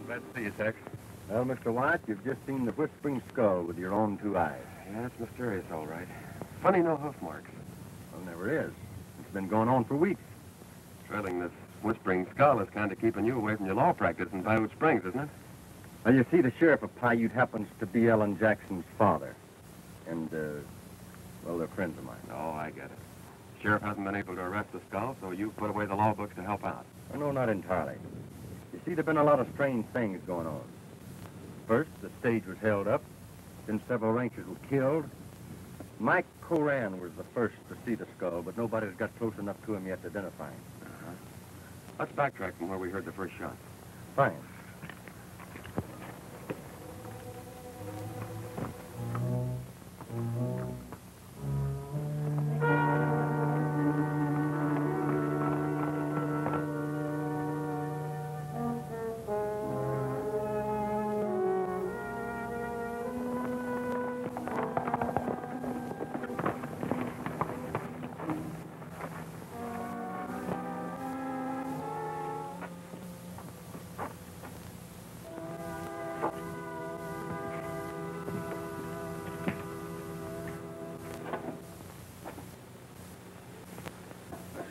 Glad to see you, Tex. Well, Mr. Wyatt, you've just seen the whispering skull with your own two eyes. Yeah, it's mysterious, all right. Funny, no hoof marks. Well, never is. It's been going on for weeks. Trailing this whispering skull is kind of keeping you away from your law practice in Paiute Springs, isn't it? Well, you see, the sheriff of Paiute happens to be Ellen Jackson's father. And, well, they're friends of mine. Oh, I get it. Sheriff hasn't been able to arrest the skull, so you've put away the law books to help out. Oh, no, not entirely. You see, there have been a lot of strange things going on. First, the stage was held up. Then several ranchers were killed. Mike Coran was the first to see the skull, but nobody's got close enough to him yet to identify him. Let's backtrack from where we heard the first shot. Fine.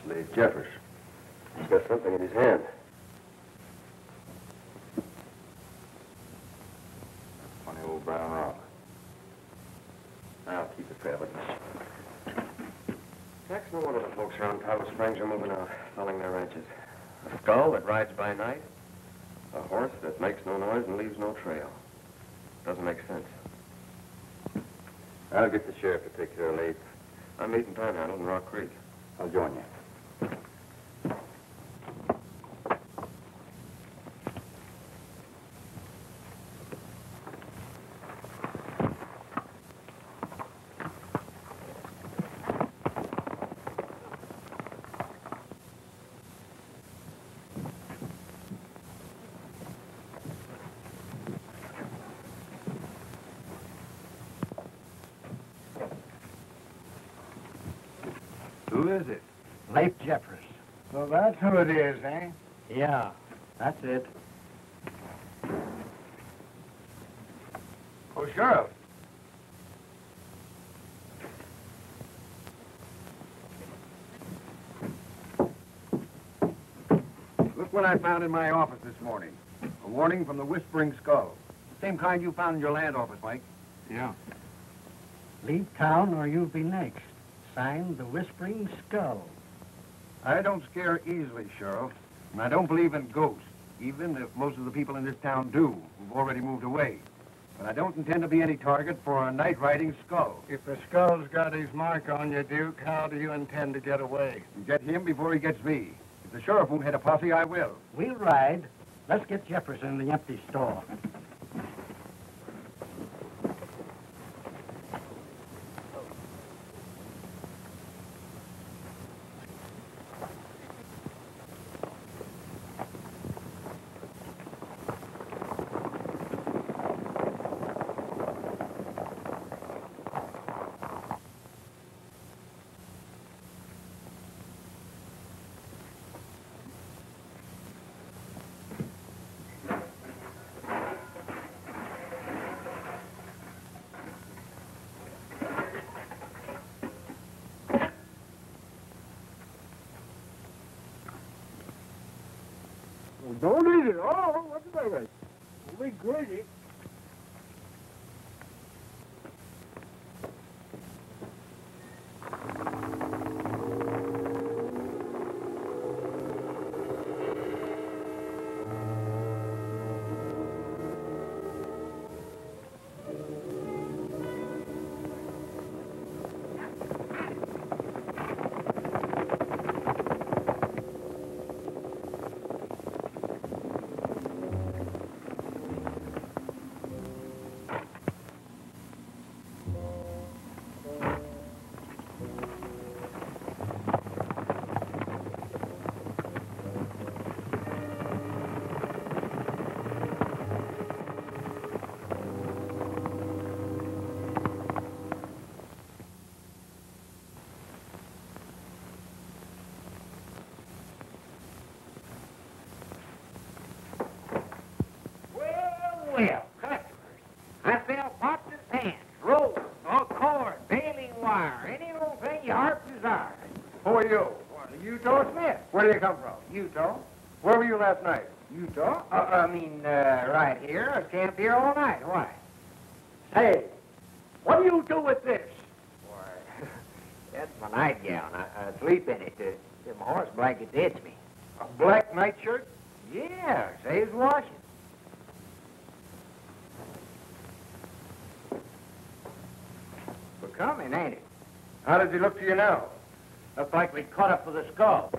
Lafe Jeffers. He's got something in his hand. Funny old brown rock. I'll keep it for evidence. Tex, no wonder the folks around Powder Springs are moving out, selling their ranches. A skull that rides by night. A horse that makes no noise and leaves no trail. Doesn't make sense. I'll get the sheriff to take care of Lafe. I'm meeting Panhandle in Rock Creek. I'll join you. Who is it? Lafe Jeffers. So that's who it is, eh? Yeah, that's it. Oh, Sheriff. Look what I found in my office this morning. A warning from the Whispering Skull. Same kind you found in your land office, Mike. Yeah. Leave town or you'll be next. Signed, the Whispering Skull. I don't scare easily, Sheriff. And I don't believe in ghosts, even if most of the people in this town do, who've already moved away. But I don't intend to be any target for a night-riding skull. If the skull's got his mark on you, Duke, how do you intend to get away? And get him before he gets me. If the sheriff won't head a posse, I will. We'll ride. Let's get Jefferson in the empty store. Don't eat it. Oh, what's the matter? We'll be greedy. Well, customers, I sell pots and pans, rolls, all cord, baling wire, any old thing your heart desires. Who are you? Well, Utah Smith. Where do you come from? Utah? Where were you last night? Utah? Right here. I camped here all night. Why? Say, what do you do with this? Why, that's my nightgown. I sleep in it. My horse blanket hits me. A black nightshirt? Yeah, saves washing. Becoming, ain't it? How does he look to you now? Looks like we caught up with a skull.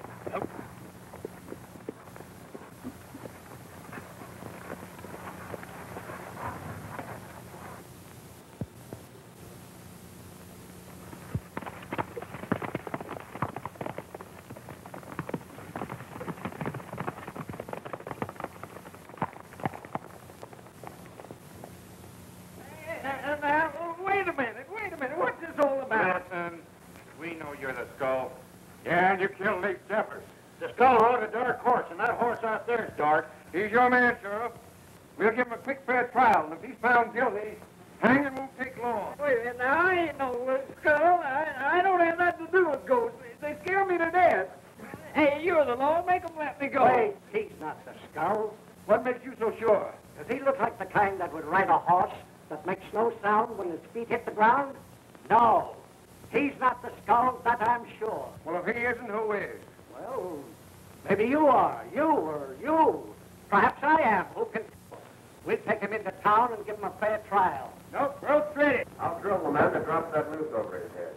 Wait a minute. What's this all about? Listen, we know you're the skull. Yeah, and you killed Lafe Jeffers. The skull rode a dark horse, and that horse out there is dark. He's your man, Sheriff. We'll give him a quick, fair trial, and if he's found guilty, hanging won't take long. Wait a minute, now, I ain't no skull. I don't have nothing to do with ghosts. They scare me to death. sure of the law, make him let me go. Wait, he's not the skull. What makes you so sure? Does he look like the kind that would ride a horse that makes no sound when his feet hit the ground? No. He's not the skull, that I'm sure. Well, if he isn't, who is? Well, maybe you are. You or you. Perhaps I am. Who can... We'll take him into town and give him a fair trial. Nope, rope ready. I'll drill the man that drops that noose over his head.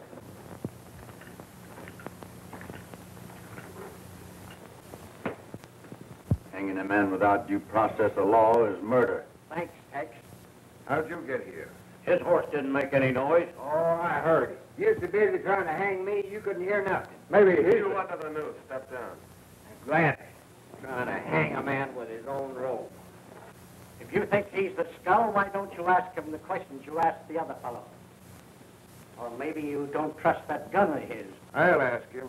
Hanging a man without due process of law is murder. Thanks, Tex. How'd you get here? His horse didn't make any noise. Oh, I heard it. You're so busy trying to hang me, you couldn't hear nothing. Maybe he's... You under the noose. Step down. Glad. Trying to hang a man with his own rope. If you think he's the skull, why don't you ask him the questions you asked the other fellow? Or maybe you don't trust that gun of his. I'll ask him.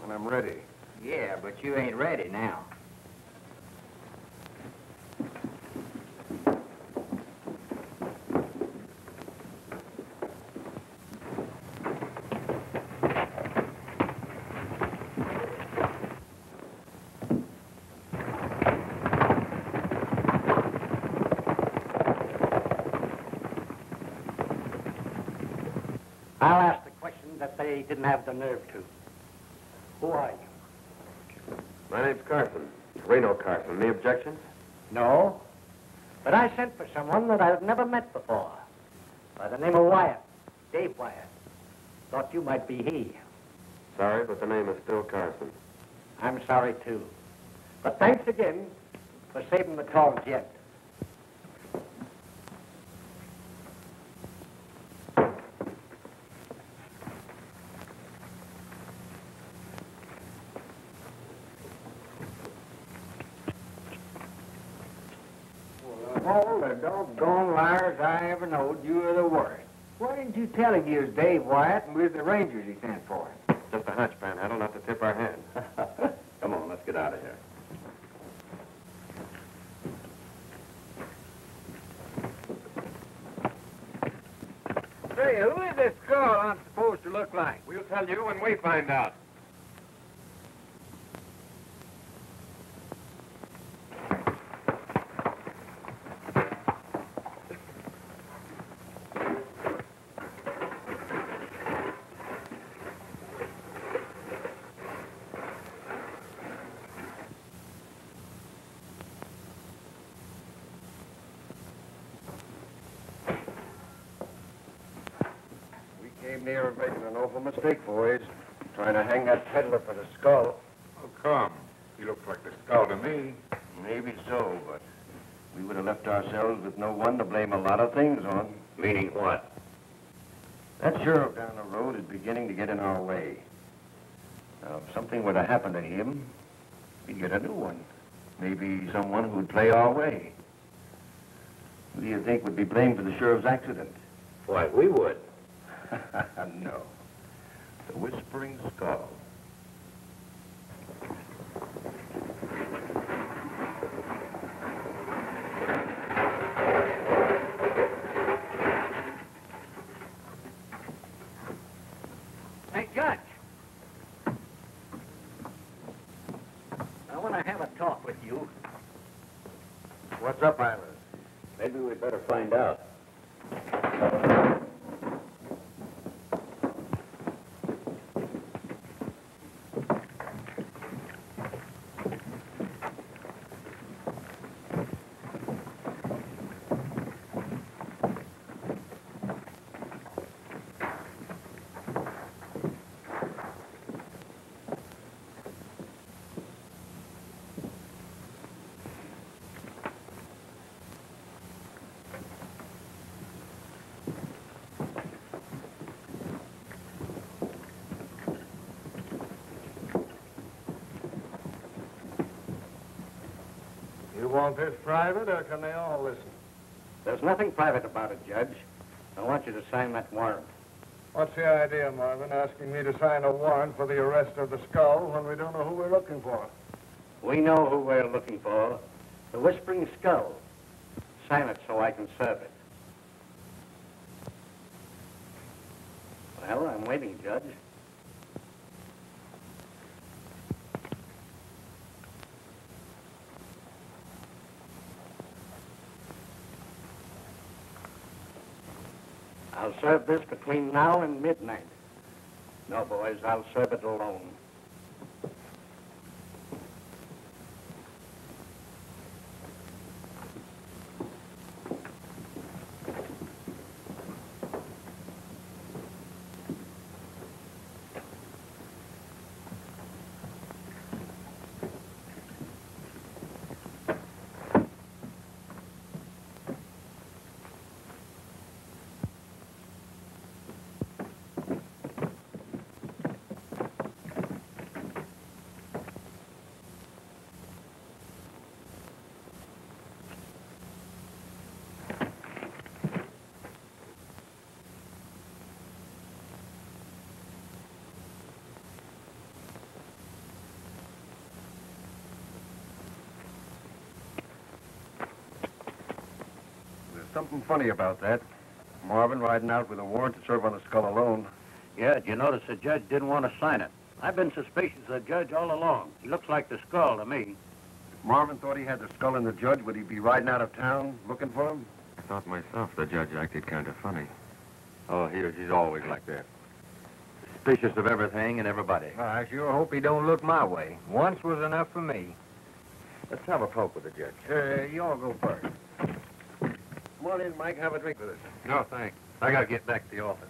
When I'm ready. Yeah, but you ain't ready now. I'll ask the question that they didn't have the nerve to. Who are you? My name's Carson. Reno Carson. Any objections? No. But I sent for someone that I've never met before. By the name of Wyatt. Dave Wyatt. Thought you might be he. Sorry, but the name is still Carson. I'm sorry, too. But thanks again for saving the tall jet. All the doggone liars I ever knowed, you were the worst. Why didn't you tell him you was Dave Wyatt and we was the Rangers he sent for? Just a hunch, Panhandle, not to tip our hand. Come on, let's get out of here. Say, who is this skull I'm supposed to look like? We'll tell you when we find out. Came near making an awful mistake, boys. Trying to hang that peddler for the skull. Oh, come. He looks like the skull to me. Maybe so, but we would have left ourselves with no one to blame a lot of things on. Meaning what? That sheriff down the road is beginning to get in our way. Now, if something were to happen to him, we'd get a new one. Maybe someone who'd play our way. Who do you think would be blamed for the sheriff's accident? Why, we would. No. The Whispering Skull. Hey, Judge. I want to have a talk with you. What's up, Eilers? Maybe we'd better find out. You want this private, or can they all listen? There's nothing private about it, Judge. I want you to sign that warrant. What's the idea, Marvin, asking me to sign a warrant for the arrest of the skull when we don't know who we're looking for? We know who we're looking for. The Whispering Skull. Sign it so I can serve it. Well, I'm waiting, Judge. I'll serve this between now and midnight. No, boys, I'll serve it alone. Something funny about that. Marvin riding out with a warrant to serve on the skull alone. Yeah, did you notice the judge didn't want to sign it? I've been suspicious of the judge all along. He looks like the skull to me. If Marvin thought he had the skull in the judge, would he be riding out of town looking for him? I thought myself the judge acted kind of funny. Oh, he's always like that. Suspicious of everything and everybody. I sure hope he don't look my way. Once was enough for me. Let's have a poke with the judge. You all go first. Come on in, Mike. Have a drink with us. No, thanks. I gotta get back to the office.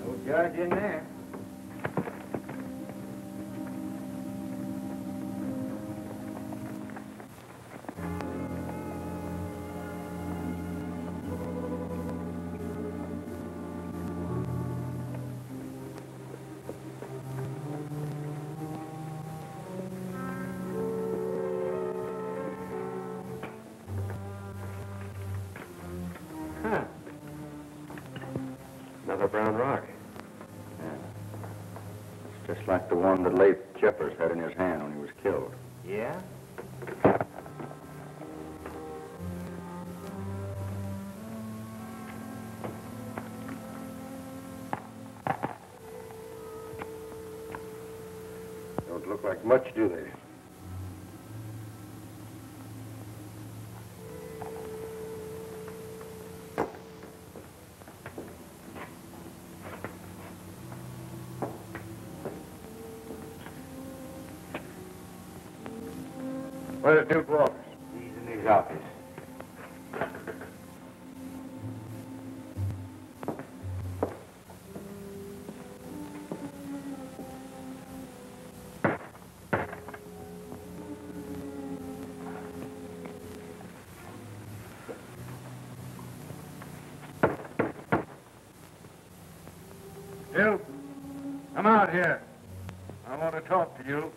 No judge in there. Another brown rock. It's just like the one that Lafe Jeffers had in his hand when he was killed. Yeah? Don't look like much, do they? Where's Duke Walters? He's in his office. Duke, come out here. I want to talk to you.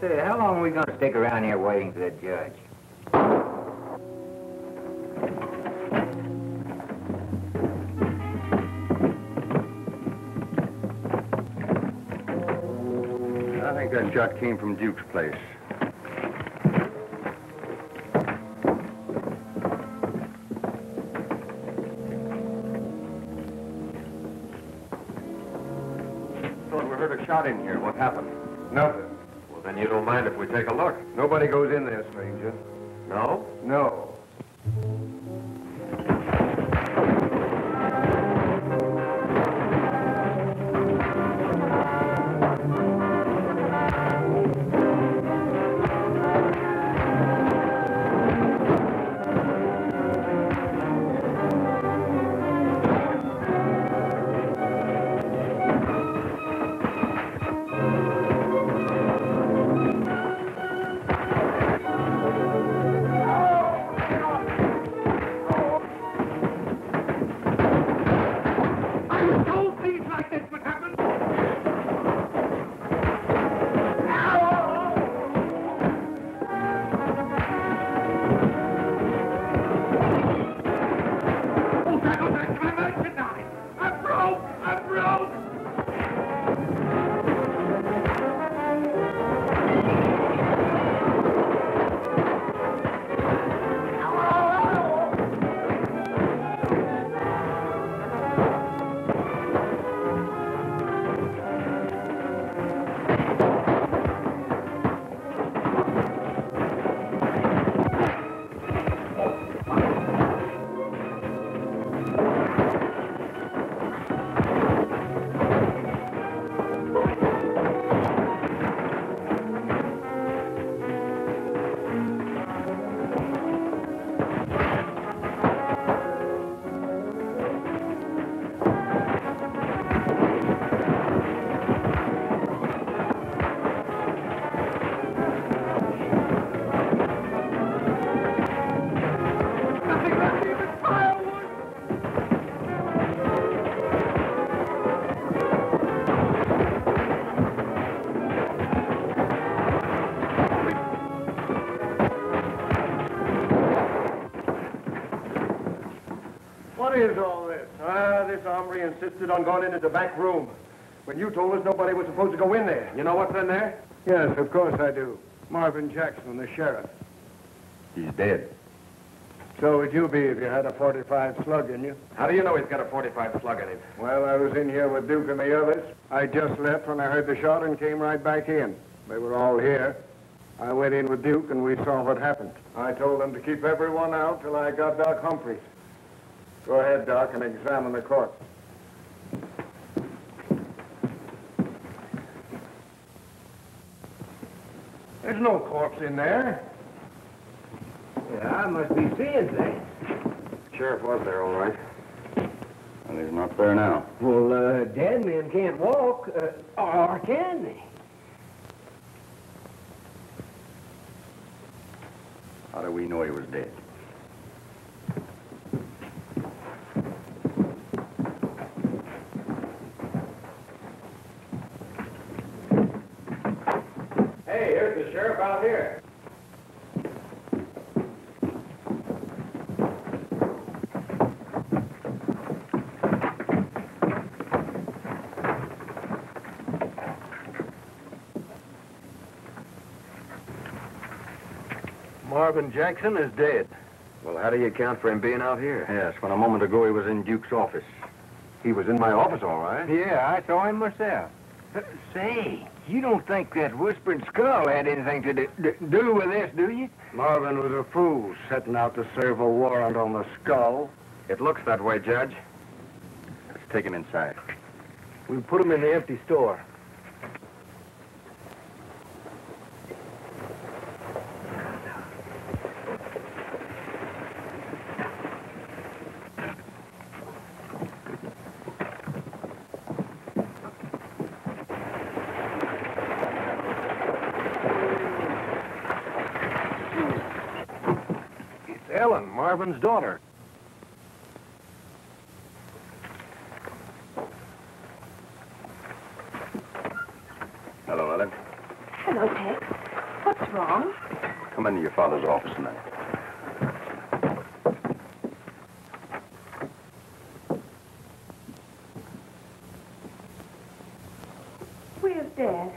Say, how long are we going to stick around here waiting for the judge? I think that shot came from Duke's place. Thought we heard a shot in here. What happened? Nothing. Well, then you don't mind if we take a look? Nobody goes in there, stranger. No? No. is all this? This hombre insisted on going into the back room. When you told us nobody was supposed to go in there. You know what's in there? Yes, of course I do. Marvin Jackson, the sheriff. He's dead. So would you be if you had a 45 slug in you. How do you know he's got a 45 slug in him? Well, I was in here with Duke and the others. I just left when I heard the shot and came right back in. They were all here. I went in with Duke and we saw what happened. I told them to keep everyone out till I got Doc Humphrey. Go ahead, Doc, and examine the corpse. There's no corpse in there. Yeah, I must be seeing things. Sheriff was there, all right. Well, he's not there now. Well, dead men can't walk, or can they? How do we know he was dead? Hey, here's the sheriff out here. Marvin Jackson is dead. Well, how do you account for him being out here? Yes, when a moment ago he was in Duke's office. He was in my office, all right. Yeah, I saw him myself. Say, you don't think that Whispering Skull had anything to do with this, do you? Marvin was a fool setting out to serve a warrant on the skull. It looks that way, Judge. Let's take him inside. We put him in the empty store. Ellen, Marvin's daughter. Hello, Ellen. Hello, Tex. What's wrong? Come into your father's office tonight. Where's Dad?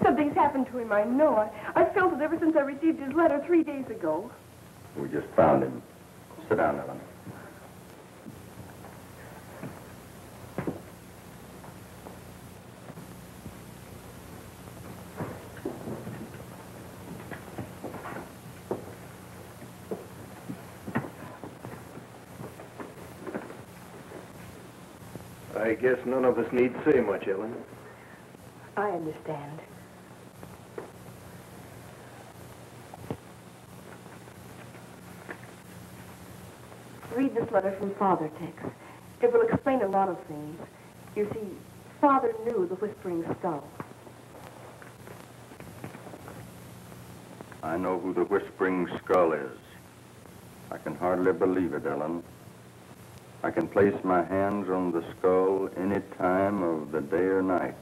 Something's happened to him, I know. I've felt it ever since I received his letter 3 days ago. We just found him. Sit down, Ellen. I guess none of us need say much, Ellen. I understand. Read this letter from Father, Tex. It will explain a lot of things. You see, Father knew the Whispering Skull. I know who the Whispering Skull is. I can hardly believe it, Ellen. I can place my hands on the skull any time of the day or night.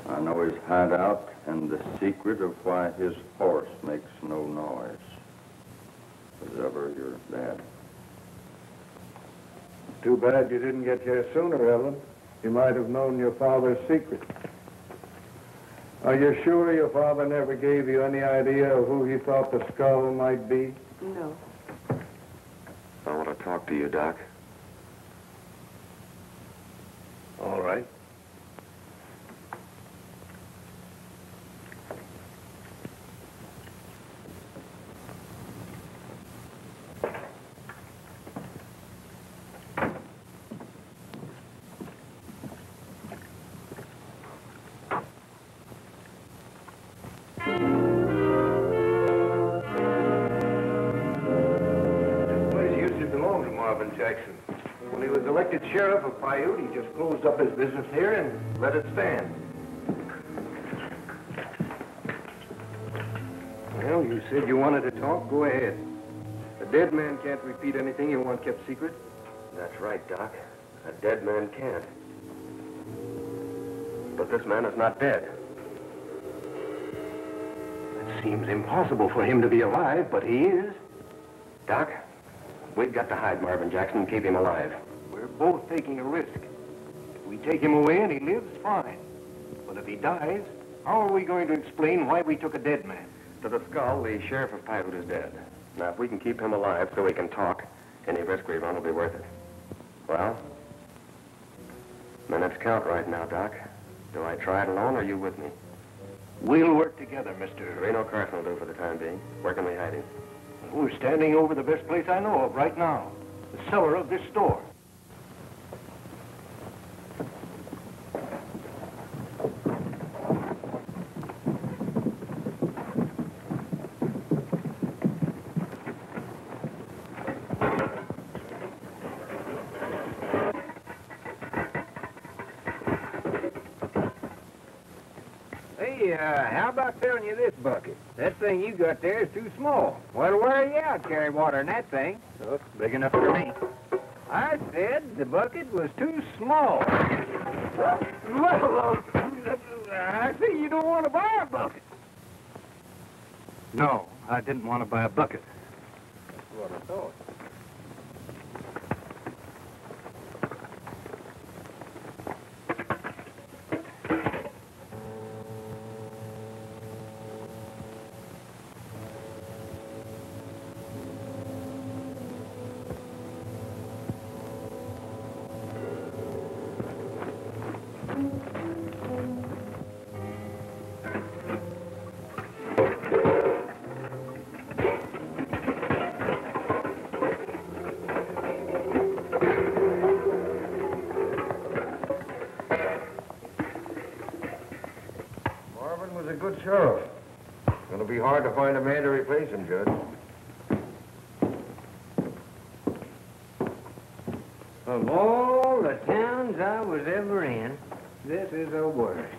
I know his hideout and the secret of why his horse makes no noise. Was ever your dad? Too bad you didn't get here sooner, Ellen. You might have known your father's secret. Are you sure your father never gave you any idea of who he thought the skull might be? No. I want to talk to you, Doc. All right. Jackson. When he was elected sheriff of Paiute, he just closed up his business here and let it stand. Well, you said you wanted to talk. Go ahead. A dead man can't repeat anything you want kept secret. That's right, Doc. A dead man can't. But this man is not dead. Seems impossible for him to be alive, but he is. Doc, we've got to hide Marvin Jackson and keep him alive. We're both taking a risk. If we take him away and he lives, fine. But if he dies, how are we going to explain why we took a dead man? To the skull, the sheriff of Piute is dead. Now, if we can keep him alive so he can talk, any risk we run will be worth it. Well, minutes count right now, Doc. Do I try it alone, or are you with me? We'll work together, Mr. Reno Carson will do for the time being. Where can we hide him? We're standing over the best place I know of right now. The cellar of this store. How about filling you this bucket? That thing you got there is too small. What'll wear you out carrying water in that thing? Look, big enough for me. I said the bucket was too small. Well, I see you don't want to buy a bucket. No, I didn't want to buy a bucket. That's what I thought. A good sheriff. It'll be hard to find a man to replace him, Judge. Of all the towns I was ever in, this is the worst.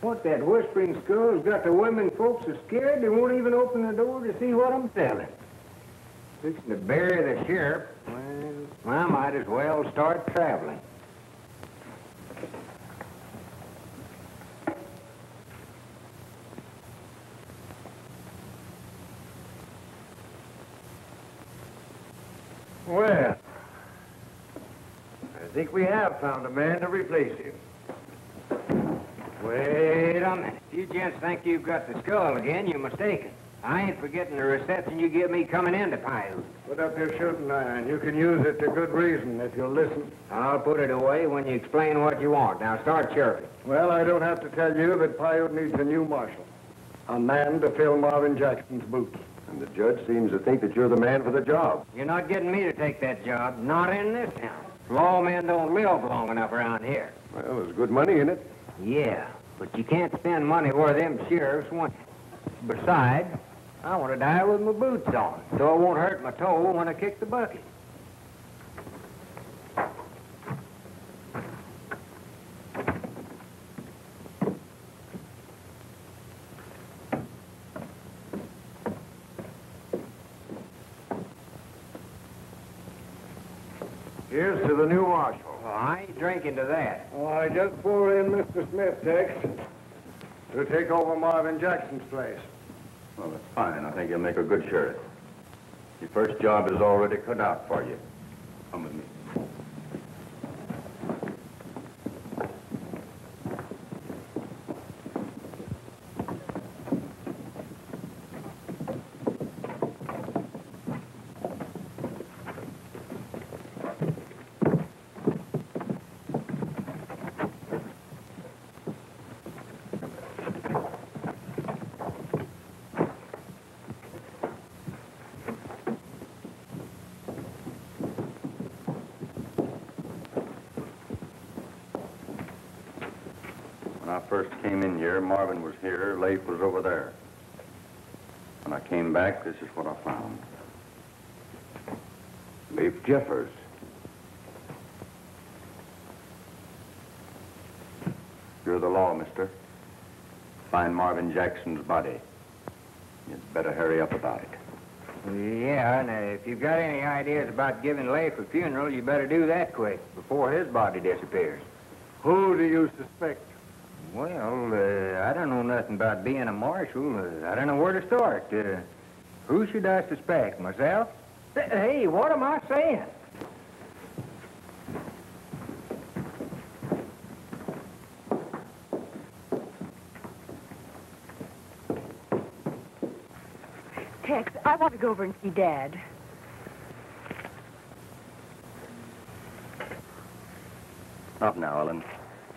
What that whispering skull's got the women folks so scared they won't even open the door to see what I'm selling. Fixing to bury the sheriff, well, I might as well start traveling. Well, I think we have found a man to replace him. Wait a minute. If you gents think you've got the skull again, you're mistaken. I ain't forgetting the reception you give me coming into Piute. Put up your shooting iron. You can use it to good reason if you'll listen. I'll put it away when you explain what you want. Now start chirping. Well, I don't have to tell you that Piute needs a new marshal. A man to fill Marvin Jackson's boots. And the judge seems to think that you're the man for the job. You're not getting me to take that job. Not in this town. Lawmen don't live long enough around here. Well, there's good money in it. Yeah, but you can't spend money where them sheriffs want it. Besides, I want to die with my boots on, so I won't hurt my toe when I kick the bucket. Here's to the new marshal. Well, I ain't drinking to that. Oh, I just pulled in Mr. Smith, Tex, to take over Marvin Jackson's place. Well, that's fine. I think you'll make a good sheriff. Your first job is already cut out for you. Come with me. When I first came in here, Marvin was here, Lafe was over there. When I came back, this is what I found. Lafe Jeffers. You're the law, mister. Find Marvin Jackson's body. You'd better hurry up about it. Yeah, and if you've got any ideas about giving Lafe a funeral, you better do that quick, before his body disappears. Who do you suspect? Well, I don't know nothing about being a marshal. I don't know where to start. Who should I suspect? Myself? Hey, what am I saying? Tex, I want to go over and see Dad. Not now, Ellen.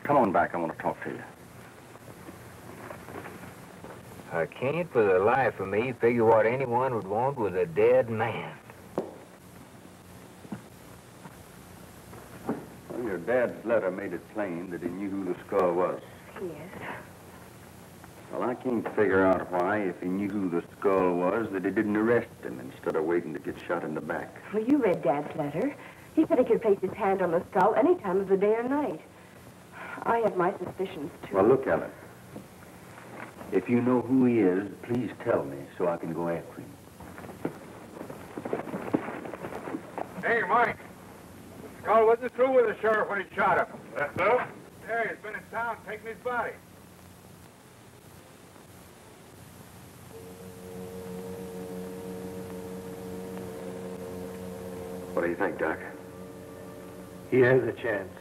Come on back. I want to talk to you. I can't for the life of me figure what anyone would want with a dead man. Well, your dad's letter made it plain that he knew who the skull was. Yes. Well, I can't figure out why, if he knew who the skull was, that he didn't arrest him instead of waiting to get shot in the back. Well, you read Dad's letter. He said he could place his hand on the skull any time of the day or night. I have my suspicions, too. Well, look, Ellen. If you know who he is, please tell me so I can go after him. Hey, Mike. The skull wasn't through with the sheriff when he shot him. That's so? Yeah, he's been in town taking his body. What do you think, Doc? He has a chance.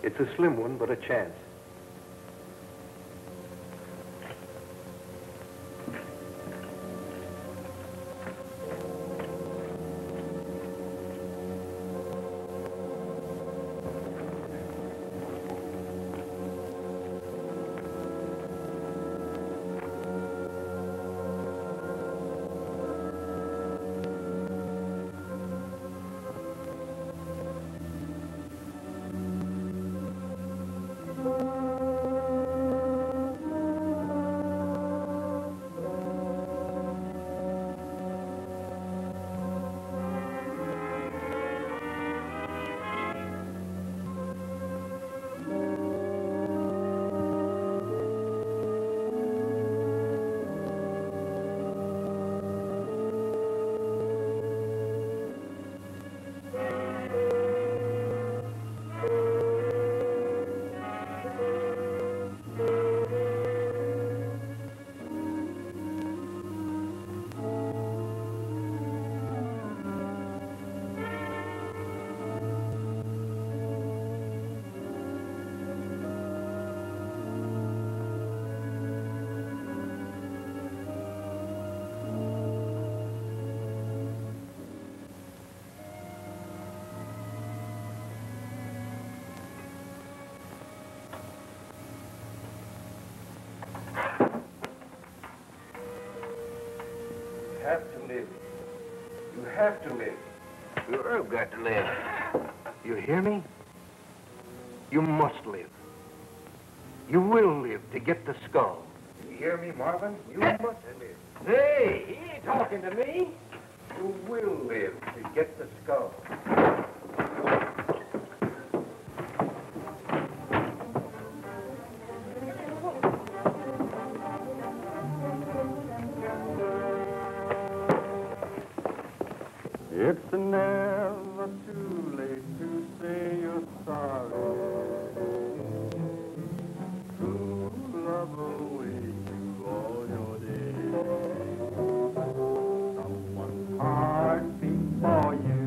It's a slim one, but a chance. Have to live. Sure, I've got to live. You hear me? You must live. You will live to get the skull. You hear me, Marvin? You must live. Hey, he ain't talking to me. You will live to get the skull. It's never too late to say you're sorry. True love awaits you all your days. Someone's heart beats for you.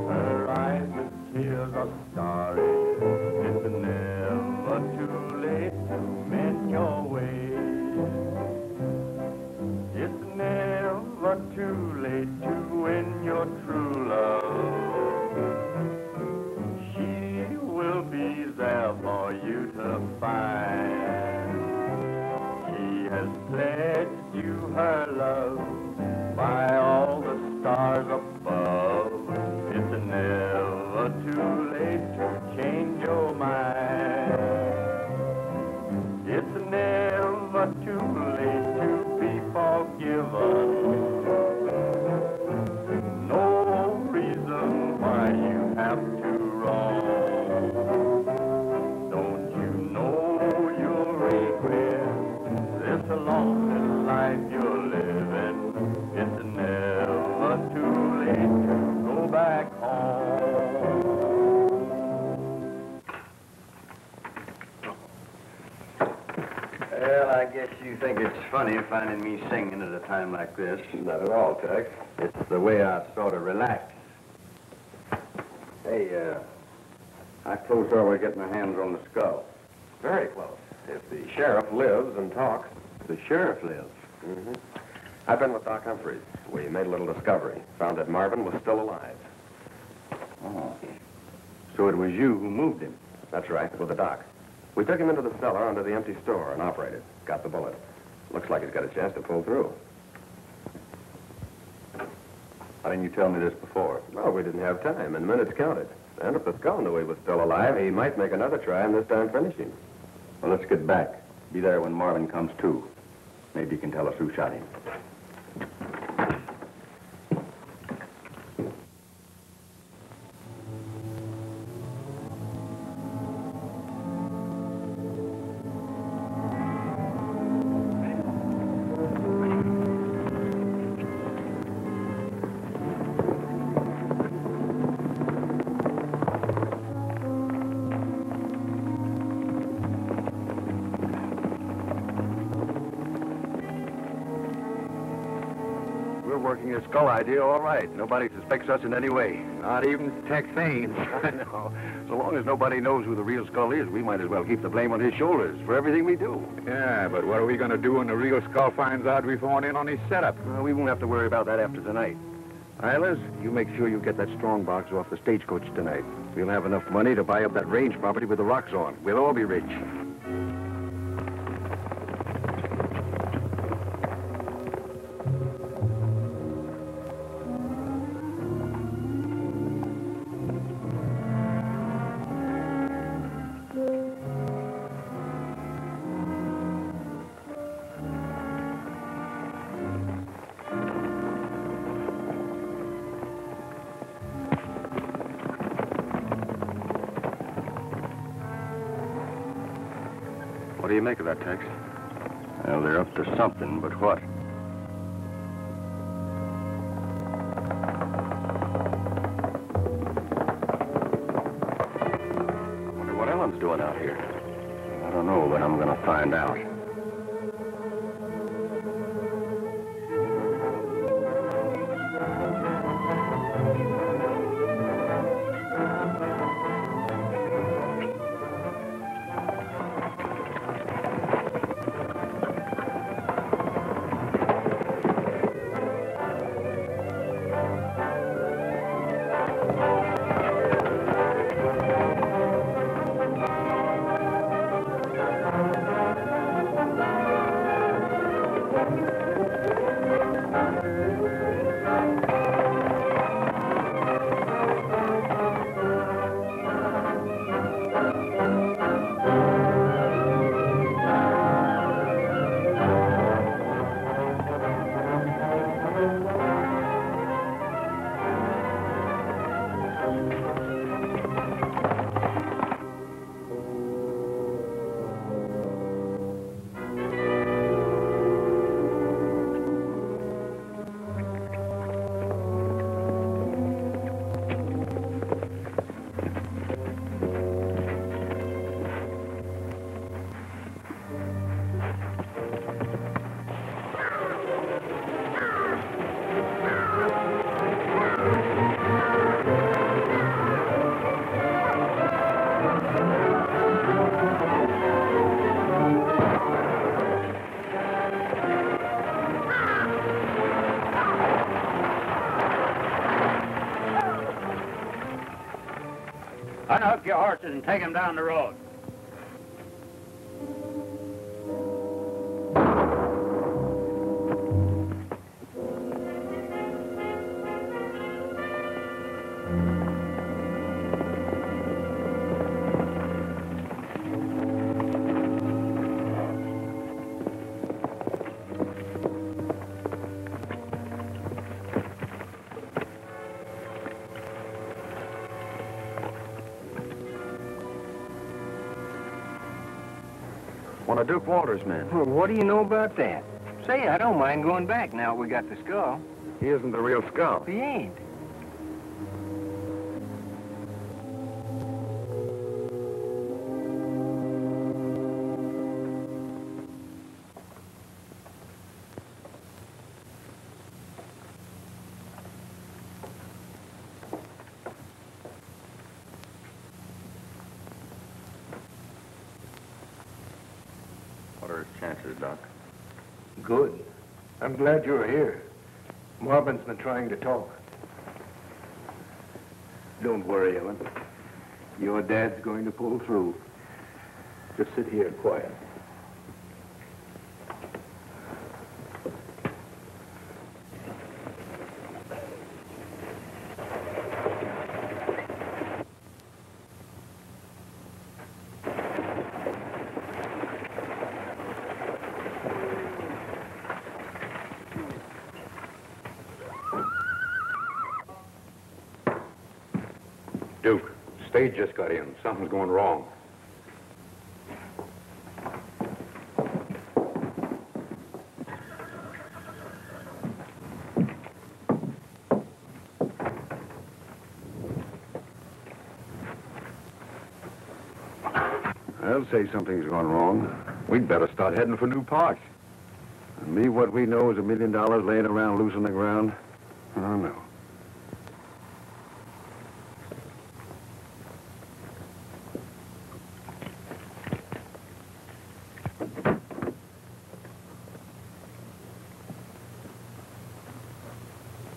Her eyes with tears are starry. It's never too late to mend your ways. It's never too late to win your true love. She will be there for you to find. She has pledged you her love by all the stars above. It's never too late to change your mind. It's never too late to be forgiven. Have to wrong. Don't you know you'll regret this long life you're living? It's never too late to go back home. Well, I guess you think it's funny finding me singing at a time like this. Not at all, Tex. It's the way I sort of relax. Hey, how close are we getting our hands on the skull? Very close. If the sheriff lives and talks. The sheriff lives. Mm-hmm. I've been with Doc Humphrey. We made a little discovery. Found that Marvin was still alive. Oh. So it was you who moved him? That's right, with the doc. We took him into the cellar under the empty store and operated. Got the bullet. Looks like he's got a chance to pull through. Why didn't you tell me this before? Well, we didn't have time, and minutes counted. And if the skull knew he was still alive, he might make another try and this time finish him. Well, let's get back. Be there when Marvin comes to. Maybe you can tell us who shot him. Your skull idea, all right. Nobody suspects us in any way. Not even Tex Haines. I know. So long as nobody knows who the real skull is, we might as well keep the blame on his shoulders for everything we do. Yeah, but what are we going to do when the real skull finds out we phoned in on his setup? Well, we won't have to worry about that after tonight. Eilers, you make sure you get that strong box off the stagecoach tonight. We'll have enough money to buy up that range property with the rocks on. We'll all be rich. What do you make of that, Tex? Well, they're up to something, but what? Wonder what Ellen's doing out here. I don't know, but I'm going to find out. Unhook your horses and take them down the road. One of Duke Walter's men. Well, what do you know about that? Say, I don't mind going back now we got the skull. He isn't the real skull. He ain't. answers, Doc. Good. I'm glad you're here. Marvin's been trying to talk. Don't worry, Ellen. Your dad's going to pull through. Just sit here quiet. Duke, stage just got in. Something's going wrong. I'll say something's gone wrong. We'd better start heading for new parks. And me, what we know is $1 million laying around loose on the ground. I don't know.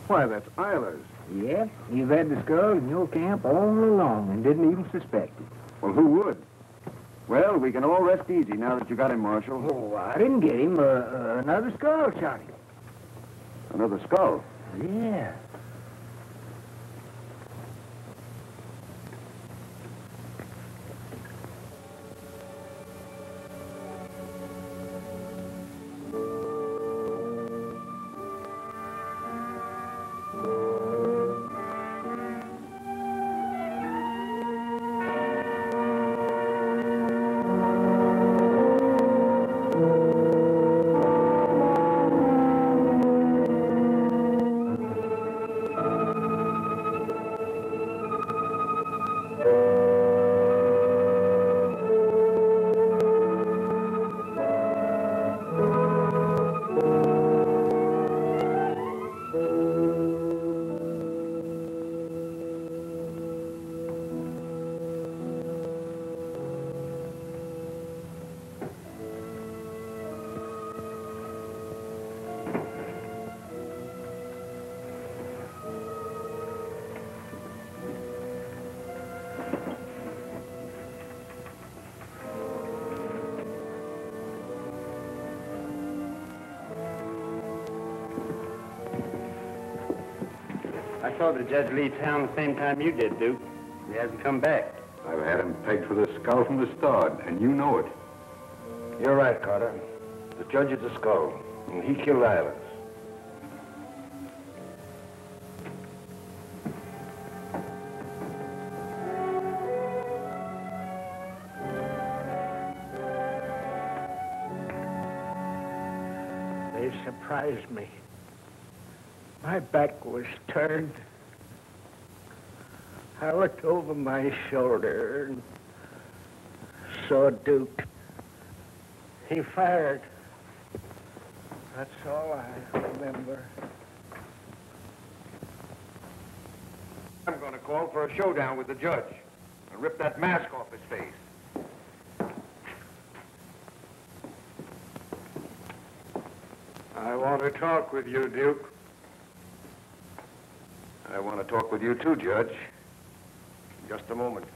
Why, that's Eilers. Yeah, you've had the skull in your camp all along and didn't even suspect it. Well, who would? Well, we can all rest easy now that you got him, Marshal. Oh, I didn't get him. Another skull shot him. Another skull? Yeah. I saw the judge leave town the same time you did, Duke. He hasn't come back. I've had him pegged for this skull from the start, and you know it. You're right, Carter. The judge is a skull, and he killed Eilers. They surprised me. My back was turned. I looked over my shoulder and saw Duke. He fired. That's all I remember. I'm going to call for a showdown with the judge and rip that mask off his face. I want to talk with you, Duke. I want to talk with you too, Judge. Just a moment.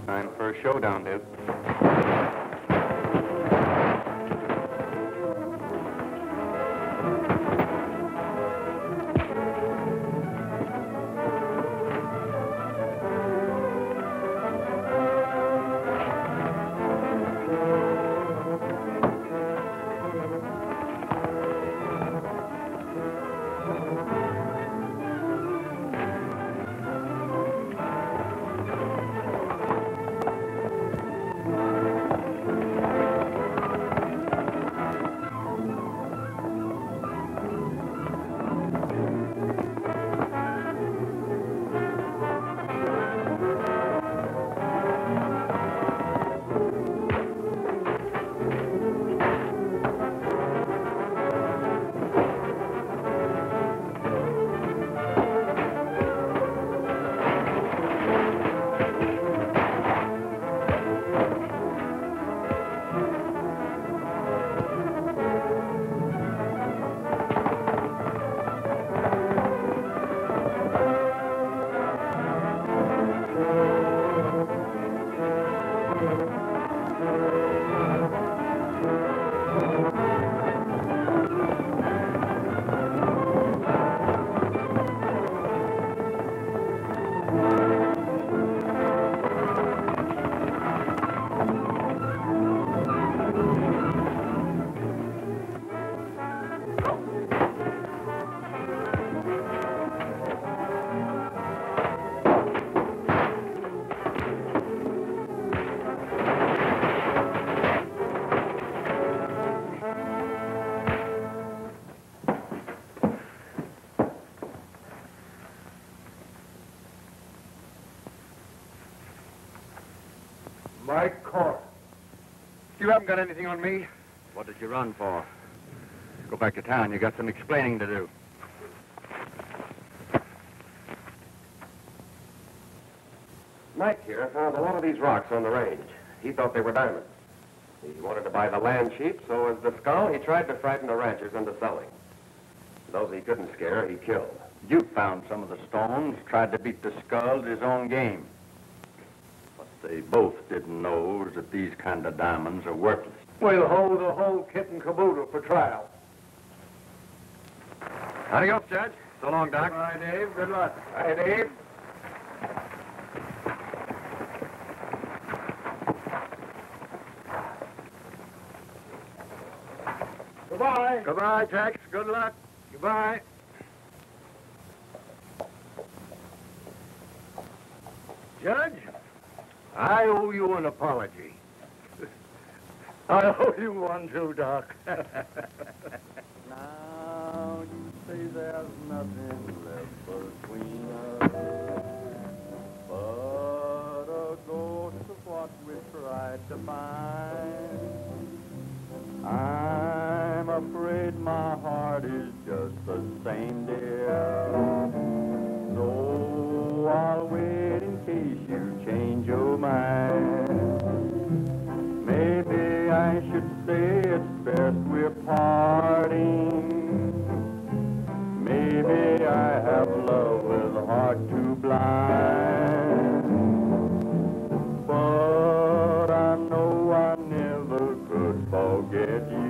Time for a showdown, Duke. By car. You haven't got anything on me? What did you run for? Go back to town. You got some explaining to do. Mike here found a lot of these rocks on the range. He thought they were diamonds. He wanted to buy the land cheap, so as the skull, he tried to frighten the ranchers into selling. Those he couldn't scare, he killed. You found some of the stones, tried to beat the skull to his own game. What they both didn't know is that these kind of diamonds are worthless. We'll hold the whole kit and caboodle for trial. Adios, Judge. So long, Doc. Bye, Dave. Good luck. Hi, Dave. Goodbye. Goodbye, Tex. Good luck. Goodbye. Judge, I owe you an apology. I owe you one too, Doc. Now you say there's nothing left between us but a ghost of what we tried to find. I'm afraid my heart is just the same, dear. So I'll wait in case you change your mind. Maybe I should say it's best we're parting. Maybe I have love with a heart too blind. But I know I never could forget you.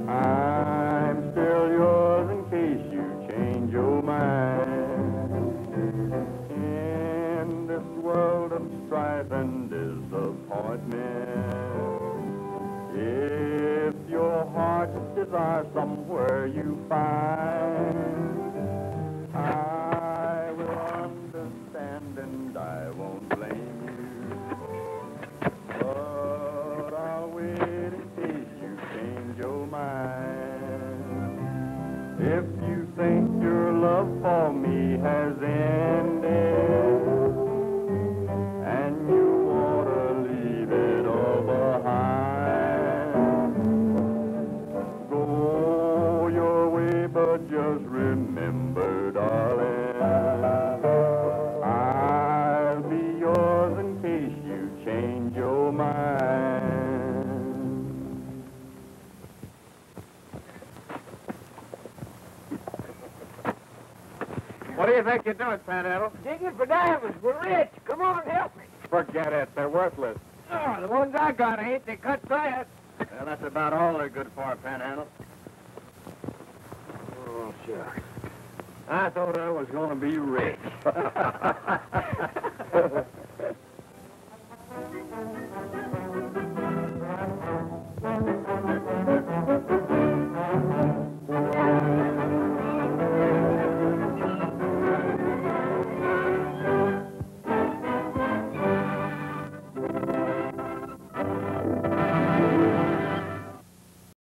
I'm still yours in case you change your mind. In this world of strife and disappointment, if your heart desires somewhere you find, I will understand and I won't blame you. But I'll wait in case you change your mind. If you think your love for me has ended and you want to leave it all behind, go your way, but just remember, darling, I'll be yours in case you change your mind. What do you think you're doing, Panhandle? Digging for diamonds. We're rich. Come on, help me. Forget it. They're worthless. Oh, the ones I got ain't. They cut fast. Well, that's about all they're good for, Panhandle. Oh, shucks. I thought I was going to be rich.